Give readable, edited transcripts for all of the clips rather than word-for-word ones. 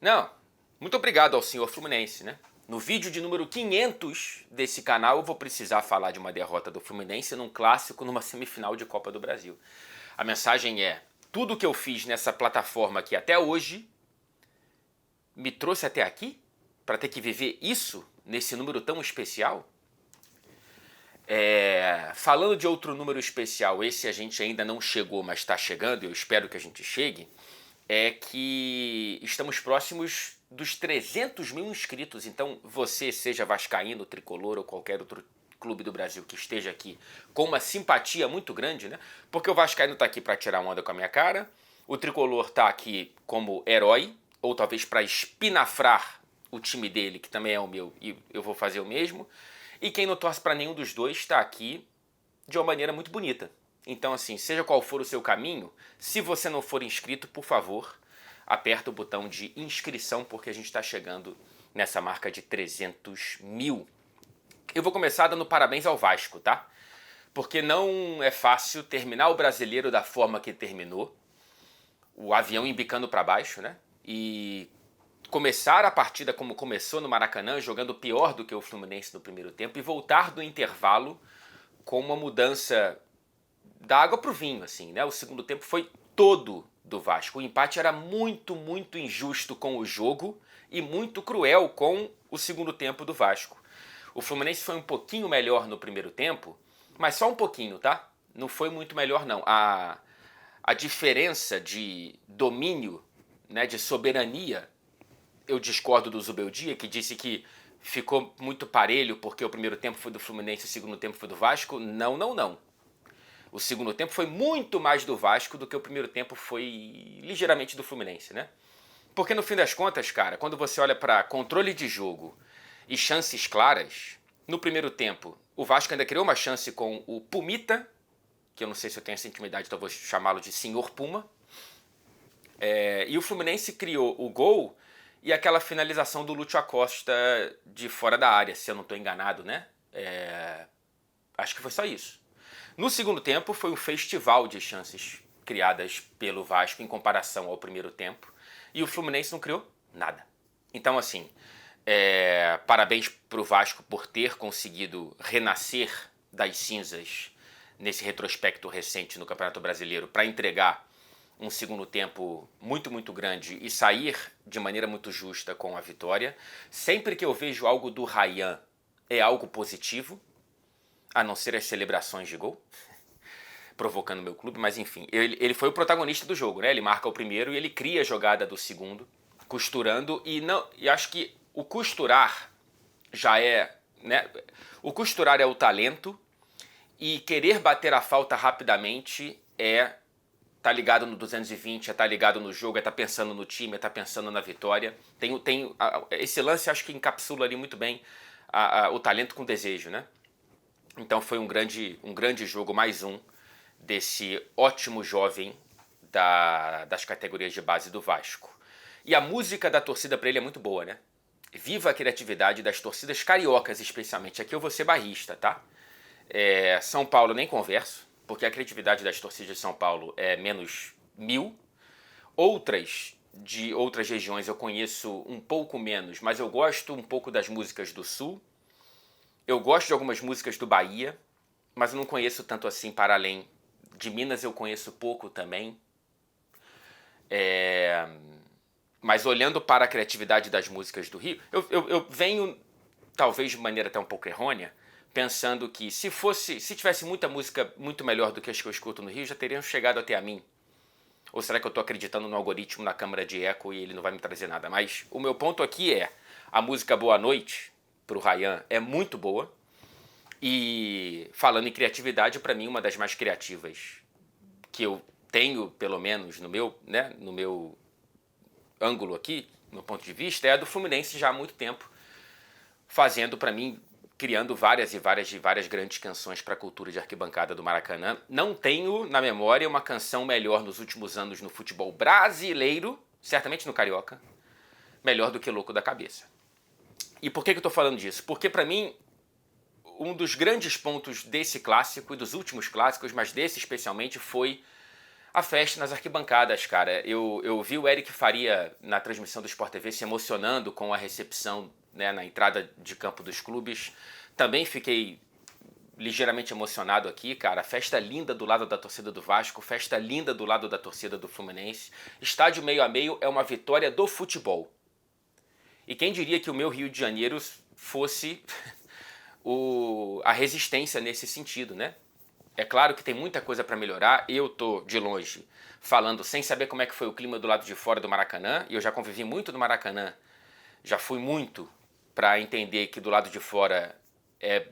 Não, muito obrigado ao senhor Fluminense, né? No vídeo de número 500 desse canal eu vou precisar falar de uma derrota do Fluminense num clássico numa semifinal de Copa do Brasil. A mensagem é: tudo que eu fiz nessa plataforma aqui até hoje me trouxe até aqui para ter que viver isso nesse número tão especial? Falando de outro número especial, esse a gente ainda não chegou, mas está chegando, e eu espero que a gente chegue, é que estamos próximos dos 300 mil inscritos. Então você, seja vascaíno, tricolor ou qualquer outro clube do Brasil que esteja aqui com uma simpatia muito grande, né? Porque o vascaíno está aqui para tirar onda com a minha cara, o tricolor está aqui como herói, ou talvez para espinafrar o time dele, que também é o meu, e eu vou fazer o mesmo. E quem não torce para nenhum dos dois está aqui de uma maneira muito bonita. Então, assim, seja qual for o seu caminho, se você não for inscrito, por favor, aperta o botão de inscrição, porque a gente está chegando nessa marca de 300 mil. Eu vou começar dando parabéns ao Vasco, tá? Porque não é fácil terminar o Brasileiro da forma que terminou, o avião embicando para baixo, né? E começar a partida como começou no Maracanã, jogando pior do que o Fluminense no primeiro tempo, e voltar do intervalo com uma mudança da água pro vinho, assim, né? O segundo tempo foi todo do Vasco. O empate era muito, muito injusto com o jogo e muito cruel com o segundo tempo do Vasco. O Fluminense foi um pouquinho melhor no primeiro tempo, mas só um pouquinho, tá? Não foi muito melhor, não. A diferença de domínio, né, de soberania, eu discordo do Zubeldia, que disse que ficou muito parelho porque o primeiro tempo foi do Fluminense e o segundo tempo foi do Vasco. Não, não, não. O segundo tempo foi muito mais do Vasco do que o primeiro tempo foi ligeiramente do Fluminense, né? Porque no fim das contas, cara, quando você olha para controle de jogo e chances claras, no primeiro tempo o Vasco ainda criou uma chance com o Pumita, que eu não sei se eu tenho essa intimidade, então vou chamá-lo de Senhor Puma. E o Fluminense criou o gol e aquela finalização do Lúcio Acosta de fora da área, se eu não estou enganado, né? Acho que foi só isso. No segundo tempo foi um festival de chances criadas pelo Vasco em comparação ao primeiro tempo, e o Fluminense não criou nada. Então, assim, parabéns para o Vasco por ter conseguido renascer das cinzas nesse retrospecto recente no Campeonato Brasileiro para entregar um segundo tempo muito, muito grande e sair de maneira muito justa com a vitória. Sempre que eu vejo algo do Ryan, é algo positivo, a não ser as celebrações de gol, provocando meu clube, mas enfim, ele foi o protagonista do jogo, né? Ele marca o primeiro e ele cria a jogada do segundo, costurando, e acho que o costurar já é, né? O costurar é o talento, e querer bater a falta rapidamente tá ligado no 220, tá ligado no jogo, tá pensando no time, tá pensando na vitória. Esse lance acho que encapsula ali muito bem o talento com desejo, né? Então foi um grande jogo, mais um desse ótimo jovem das categorias de base do Vasco. E a música da torcida para ele é muito boa, né? Viva a criatividade das torcidas cariocas, especialmente. Aqui eu vou ser barrista, tá? São Paulo nem converso, porque a criatividade das torcidas de São Paulo é menos 1000. De outras regiões eu conheço um pouco menos, mas eu gosto um pouco das músicas do Sul. Eu gosto de algumas músicas do Bahia, mas eu não conheço tanto assim para além. De Minas eu conheço pouco também. Mas olhando para a criatividade das músicas do Rio, eu venho, talvez de maneira até um pouco errônea, pensando que se tivesse muita música muito melhor do que as que eu escuto no Rio, já teriam chegado até a mim. Ou será que eu estou acreditando no algoritmo, na câmara de eco, e ele não vai me trazer nada? Mas o meu ponto aqui a música Boa Noite, pro Ryan, é muito boa. E falando em criatividade, para mim uma das mais criativas que eu tenho, pelo menos no meu ângulo aqui, no meu ponto de vista, é a do Fluminense já há muito tempo, fazendo para mim, criando várias grandes canções para a cultura de arquibancada do Maracanã. Não tenho na memória uma canção melhor nos últimos anos no futebol brasileiro, certamente no Carioca, melhor do que Louco da Cabeça. E por que eu estou falando disso? Porque para mim, um dos grandes pontos desse clássico e dos últimos clássicos, mas desse especialmente, foi A festa nas arquibancadas, cara. Eu vi o Eric Faria na transmissão do Sport TV se emocionando com a recepção, né, na entrada de campo dos clubes. Também fiquei ligeiramente emocionado aqui, cara. Festa linda do lado da torcida do Vasco, festa linda do lado da torcida do Fluminense. Estádio meio a meio é uma vitória do futebol. E quem diria que o meu Rio de Janeiro fosse a resistência nesse sentido, né? É claro que tem muita coisa para melhorar. Eu tô de longe falando sem saber como é que foi o clima do lado de fora do Maracanã. E eu já convivi muito no Maracanã. Já fui muito para entender que do lado de fora é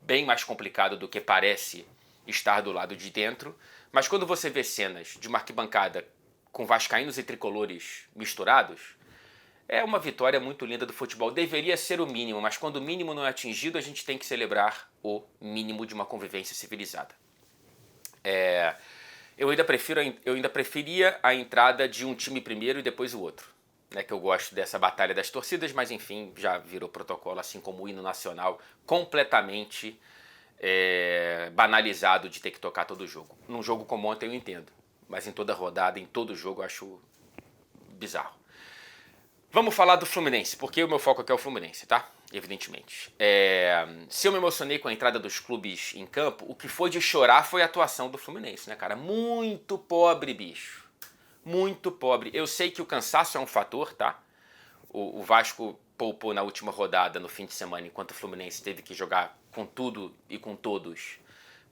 bem mais complicado do que parece estar do lado de dentro. Mas quando você vê cenas de uma arquibancada com vascaínos e tricolores misturados, é uma vitória muito linda do futebol. Deveria ser o mínimo, mas quando o mínimo não é atingido, a gente tem que celebrar o mínimo de uma convivência civilizada. Eu ainda preferia a entrada de um time primeiro e depois o outro. Né, que eu gosto dessa batalha das torcidas, mas enfim, já virou protocolo, assim como o hino nacional, completamente banalizado de ter que tocar todo jogo. Num jogo como ontem eu entendo, mas em toda rodada, em todo jogo, eu acho bizarro. Vamos falar do Fluminense, porque o meu foco aqui é o Fluminense, tá? Evidentemente. Se eu me emocionei com a entrada dos clubes em campo, o que foi de chorar foi a atuação do Fluminense, né, cara? Muito pobre, bicho. Muito pobre. Eu sei que o cansaço é um fator, tá? O Vasco poupou na última rodada, no fim de semana, enquanto o Fluminense teve que jogar com tudo e com todos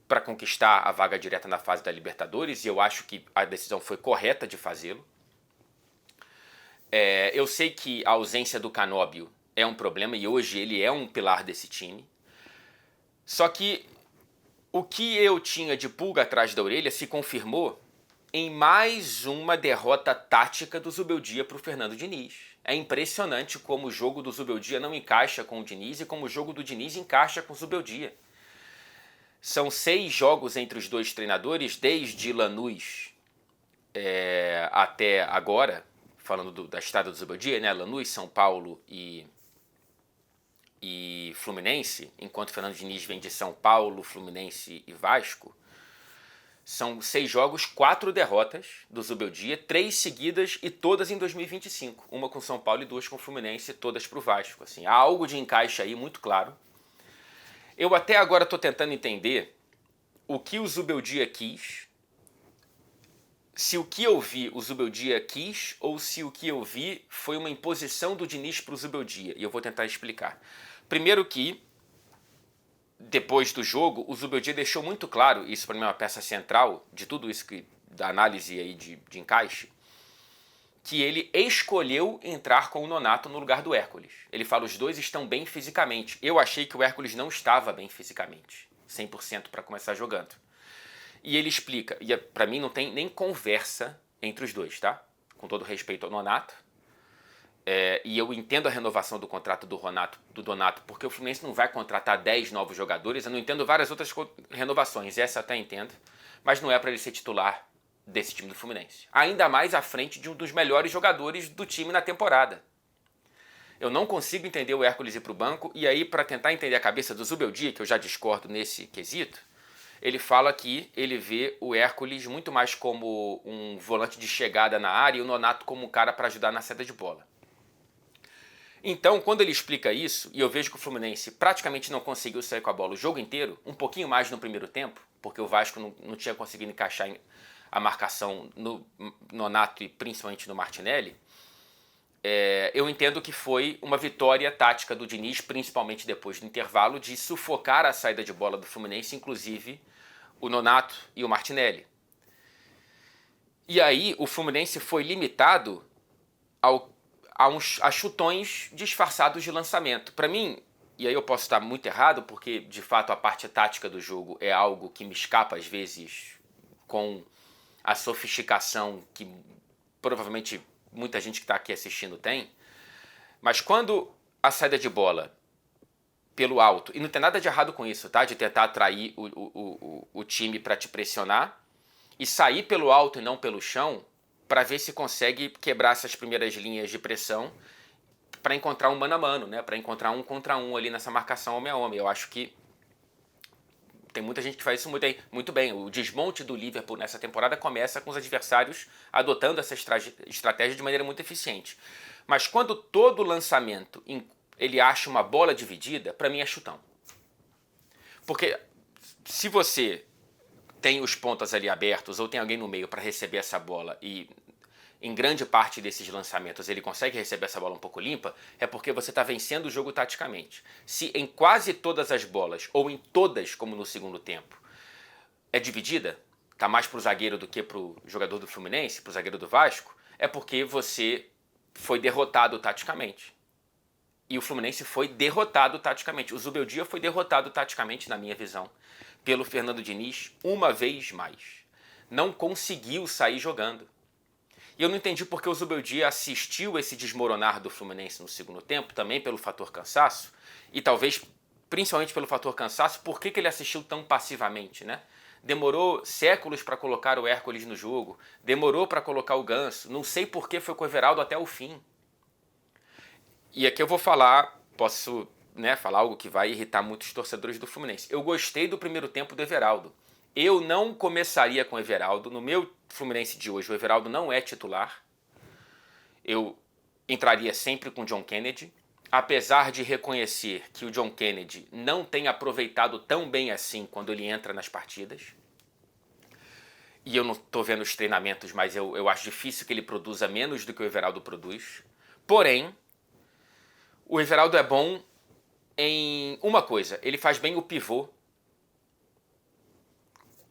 para conquistar a vaga direta na fase da Libertadores, e eu acho que a decisão foi correta de fazê-lo. Eu sei que a ausência do Canóbio é um problema e hoje ele é um pilar desse time. Só que o que eu tinha de pulga atrás da orelha se confirmou em mais uma derrota tática do Zubeldia para o Fernando Diniz. É impressionante como o jogo do Zubeldia não encaixa com o Diniz e como o jogo do Diniz encaixa com o Zubeldia. São 6 jogos entre os dois treinadores, desde Lanús até agora, falando da estrada do Zubeldia, né? Lanús, São Paulo e Fluminense, enquanto o Fernando Diniz vem de São Paulo, Fluminense e Vasco. São 6 jogos, 4 derrotas do Zubeldia, 3 seguidas e todas em 2025. Uma com São Paulo e 2 com o Fluminense, todas para o Vasco. Assim, há algo de encaixe aí muito claro. Eu até agora estou tentando entender o que o Zubeldia quis, se o que eu vi o Zubeldia quis ou se o que eu vi foi uma imposição do Diniz para o Zubeldia. E eu vou tentar explicar. Primeiro que, depois do jogo, o Zubeldia deixou muito claro, isso para mim é uma peça central de tudo isso, da análise aí de encaixe, que ele escolheu entrar com o Nonato no lugar do Hércules. Ele fala, os dois estão bem fisicamente. Eu achei que o Hércules não estava bem fisicamente, 100% para começar jogando. E ele explica, e para mim não tem nem conversa entre os dois, tá? Com todo respeito ao Nonato. E eu entendo a renovação do contrato do Donato, porque o Fluminense não vai contratar 10 novos jogadores. Eu não entendo várias outras renovações, essa eu até entendo, mas não é para ele ser titular desse time do Fluminense. Ainda mais à frente de um dos melhores jogadores do time na temporada. Eu não consigo entender o Hércules ir para o banco, e aí para tentar entender a cabeça do Zubeldia, que eu já discordo nesse quesito, ele fala que ele vê o Hércules muito mais como um volante de chegada na área e o Nonato como um cara para ajudar na saída de bola. Então, quando ele explica isso, e eu vejo que o Fluminense praticamente não conseguiu sair com a bola o jogo inteiro, um pouquinho mais no primeiro tempo, porque o Vasco não tinha conseguido encaixar a marcação no Nonato e principalmente no Martinelli, eu entendo que foi uma vitória tática do Diniz, principalmente depois do intervalo, de sufocar a saída de bola do Fluminense, inclusive o Nonato e o Martinelli. E aí o Fluminense foi limitado a chutões disfarçados de lançamento. Para mim, e aí eu posso estar muito errado, porque de fato a parte tática do jogo é algo que me escapa às vezes com a sofisticação que provavelmente muita gente que está aqui assistindo tem, mas quando a saída de bola pelo alto, e não tem nada de errado com isso, tá? De tentar atrair o time para te pressionar e sair pelo alto e não pelo chão para ver se consegue quebrar essas primeiras linhas de pressão para encontrar um mano a mano, né? Para encontrar um contra um ali nessa marcação homem a homem. Eu acho que Tem muita gente que faz isso muito bem. O desmonte do Liverpool nessa temporada começa com os adversários adotando essa estratégia de maneira muito eficiente. Mas quando todo lançamento ele acha uma bola dividida, para mim é chutão. Porque se você tem os pontas ali abertos ou tem alguém no meio para receber essa bola e em grande parte desses lançamentos ele consegue receber essa bola um pouco limpa, é porque você está vencendo o jogo taticamente. Se em quase todas as bolas, ou em todas, como no segundo tempo, é dividida, está mais para o zagueiro do que para o jogador do Fluminense, para o zagueiro do Vasco, é porque você foi derrotado taticamente. E o Fluminense foi derrotado taticamente. O Zubeldia foi derrotado taticamente, na minha visão, pelo Fernando Diniz uma vez mais. Não conseguiu sair jogando. E eu não entendi porque o Zubeldia assistiu esse desmoronar do Fluminense no segundo tempo, também pelo fator cansaço, e talvez principalmente pelo fator cansaço, por que ele assistiu tão passivamente, né? Demorou séculos para colocar o Hércules no jogo, demorou para colocar o Ganso, não sei por que foi com o Everaldo até o fim. E aqui eu vou falar, posso falar algo que vai irritar muitos torcedores do Fluminense. Eu gostei do primeiro tempo do Everaldo. Eu não começaria com o Everaldo. No meu Fluminense de hoje, o Everaldo não é titular. Eu entraria sempre com o John Kennedy. Apesar de reconhecer que o John Kennedy não tem aproveitado tão bem assim quando ele entra nas partidas. E eu não estou vendo os treinamentos, mas eu acho difícil que ele produza menos do que o Everaldo produz. Porém, o Everaldo é bom em uma coisa. Ele faz bem o pivô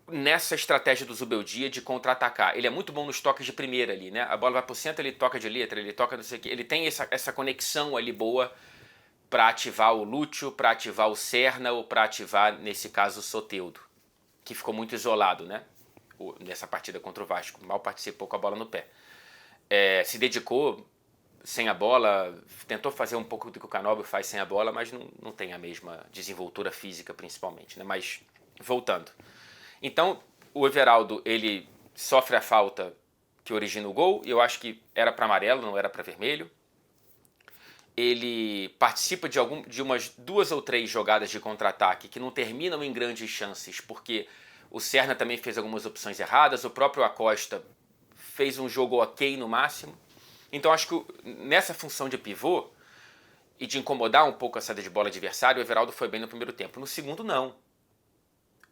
nessa estratégia do Zubeldia de contra-atacar. Ele é muito bom nos toques de primeira ali, né? A bola vai pro centro, ele toca de letra, ele toca não sei o quê. Ele tem essa conexão ali boa para ativar o Lúcio, para ativar o Serna ou para ativar, nesse caso, o Soteldo, que ficou muito isolado, né? Nessa partida contra o Vasco. Mal participou com a bola no pé. Se dedicou sem a bola, tentou fazer um pouco do que o Canóbio faz sem a bola, mas não tem a mesma desenvoltura física, principalmente, né? Mas, voltando. Então, o Everaldo, ele sofre a falta que origina o gol, e eu acho que era para amarelo, não era para vermelho. Ele participa de umas 2 ou 3 jogadas de contra-ataque que não terminam em grandes chances, porque o Serna também fez algumas opções erradas, o próprio Acosta fez um jogo ok no máximo. Então acho que nessa função de pivô e de incomodar um pouco a saída de bola adversária, o Everaldo foi bem no primeiro tempo. No segundo, não.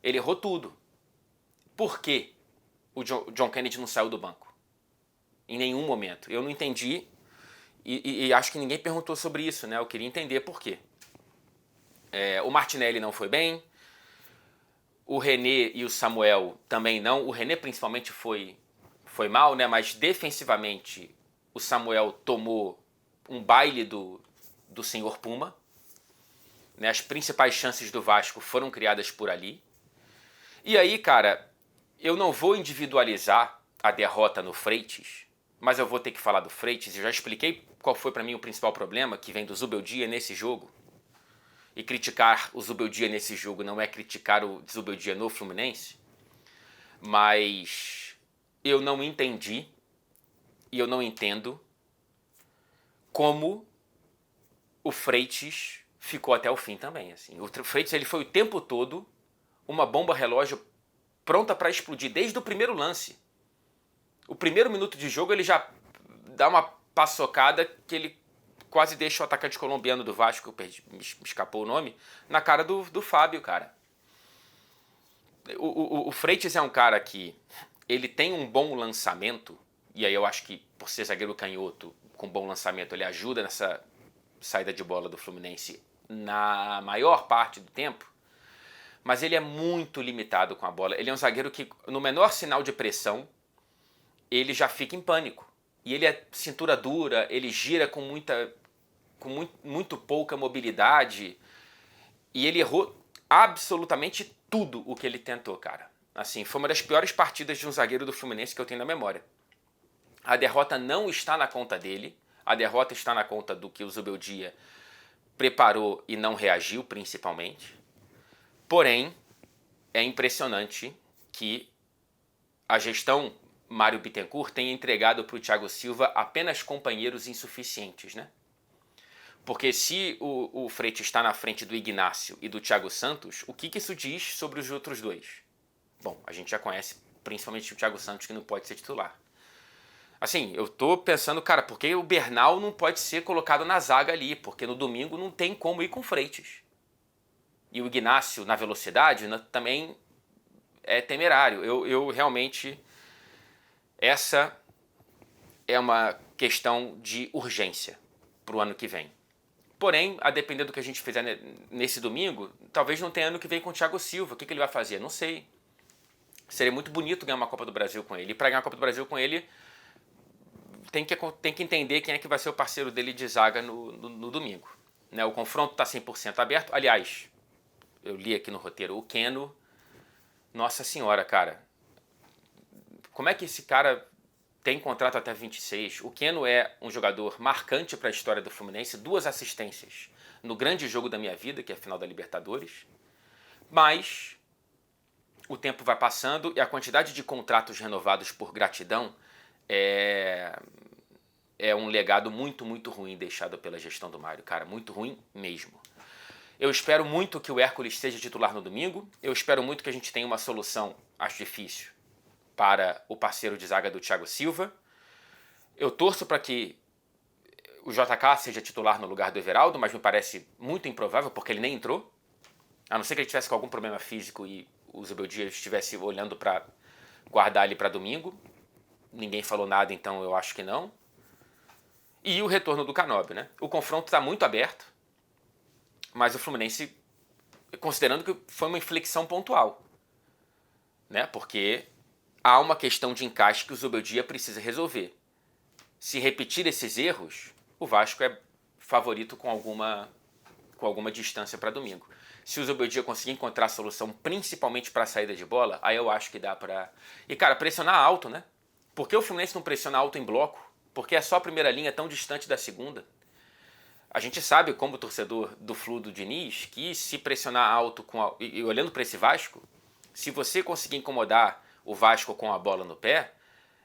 Ele errou tudo. Por que o John Kennedy não saiu do banco? Em nenhum momento. Eu não entendi e acho que ninguém perguntou sobre isso, né? Eu queria entender por quê. O Martinelli não foi bem. O René e o Samuel também não. O René principalmente foi mal, né? Mas defensivamente o Samuel tomou um baile do senhor Puma. Né? As principais chances do Vasco foram criadas por ali. E aí, cara, eu não vou individualizar a derrota no Freitas, mas eu vou ter que falar do Freitas. Eu já expliquei qual foi para mim o principal problema que vem do Zubeldia nesse jogo. E criticar o Zubeldia nesse jogo não é criticar o Zubeldia no Fluminense. Mas eu não entendi e eu não entendo como o Freitas ficou até o fim também. Assim. O Freitas ele foi o tempo todo uma bomba relógio pronta para explodir desde o primeiro lance. O primeiro minuto de jogo ele já dá uma paçocada que ele quase deixa o atacante colombiano do Vasco, me escapou o nome, na cara do Fábio, cara. O Freitas é um cara que ele tem um bom lançamento, e aí eu acho que por ser zagueiro canhoto, com bom lançamento, ele ajuda nessa saída de bola do Fluminense na maior parte do tempo, mas ele é muito limitado com a bola. Ele é um zagueiro que, no menor sinal de pressão, ele já fica em pânico. E ele é cintura dura, ele gira com muito pouca mobilidade. E ele errou absolutamente tudo o que ele tentou, cara. Assim, foi uma das piores partidas de um zagueiro do Fluminense que eu tenho na memória. A derrota não está na conta dele. A derrota está na conta do que o Zubeldia preparou e não reagiu, principalmente. Porém, é impressionante que a gestão Mário Bittencourt tenha entregado para o Thiago Silva apenas companheiros insuficientes, né? Porque se o Freitas está na frente do Ignacio e do Thiago Santos, o que isso diz sobre os outros dois? Bom, a gente já conhece principalmente o Thiago Santos, que não pode ser titular. Assim, eu tô pensando, cara, por que o Bernal não pode ser colocado na zaga ali? Porque no domingo não tem como ir com o Freitas. E o Ignacio, na velocidade, também é temerário. Eu realmente... Essa é uma questão de urgência para o ano que vem. Porém, a depender do que a gente fizer nesse domingo, talvez não tenha ano que vem com o Thiago Silva. O que ele vai fazer? Não sei. Seria muito bonito ganhar uma Copa do Brasil com ele. E para ganhar a Copa do Brasil com ele, tem que entender quem é que vai ser o parceiro dele de zaga no domingo. Né? O confronto está 100% aberto. Aliás, eu li aqui no roteiro, o Keno, nossa senhora, cara. Como é que esse cara tem contrato até 26? O Keno é um jogador marcante para a história do Fluminense, 2 assistências no grande jogo da minha vida, que é a final da Libertadores. Mas o tempo vai passando e a quantidade de contratos renovados por gratidão é um legado muito, muito ruim deixado pela gestão do Mário, cara, muito ruim mesmo. Eu espero muito que o Hércules seja titular no domingo, eu espero muito que a gente tenha uma solução, acho difícil, para o parceiro de zaga do Thiago Silva. Eu torço para que o JK seja titular no lugar do Everaldo, mas me parece muito improvável, porque ele nem entrou, a não ser que ele tivesse com algum problema físico e o Zubeldia estivesse olhando para guardar ele para domingo. Ninguém falou nada, então eu acho que não. E o retorno do Canóbio, né? O confronto está muito aberto, mas o Fluminense, considerando que foi uma inflexão pontual, né? Porque há uma questão de encaixe que o Zubeldia precisa resolver. Se repetir esses erros, o Vasco é favorito com alguma distância para domingo. Se o Zubeldia conseguir encontrar a solução, principalmente para a saída de bola, aí eu acho que dá para... E, cara, pressionar alto, né? Por que o Fluminense não pressiona alto em bloco? Porque é só a primeira linha tão distante da segunda. A gente sabe, como torcedor do Flu do Diniz, que se pressionar alto, e olhando para esse Vasco, se você conseguir incomodar o Vasco com a bola no pé,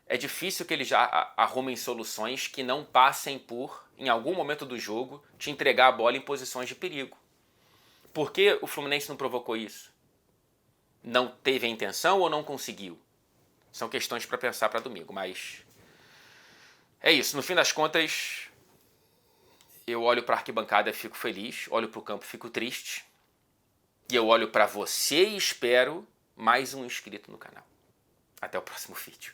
é difícil que eles já arrumem soluções que não passem por, em algum momento do jogo, te entregar a bola em posições de perigo. Por que o Fluminense não provocou isso? Não teve a intenção ou não conseguiu? São questões para pensar para domingo, mas é isso. No fim das contas, eu olho para a arquibancada e fico feliz, olho para o campo e fico triste, e eu olho para você e espero mais um inscrito no canal. Até o próximo vídeo.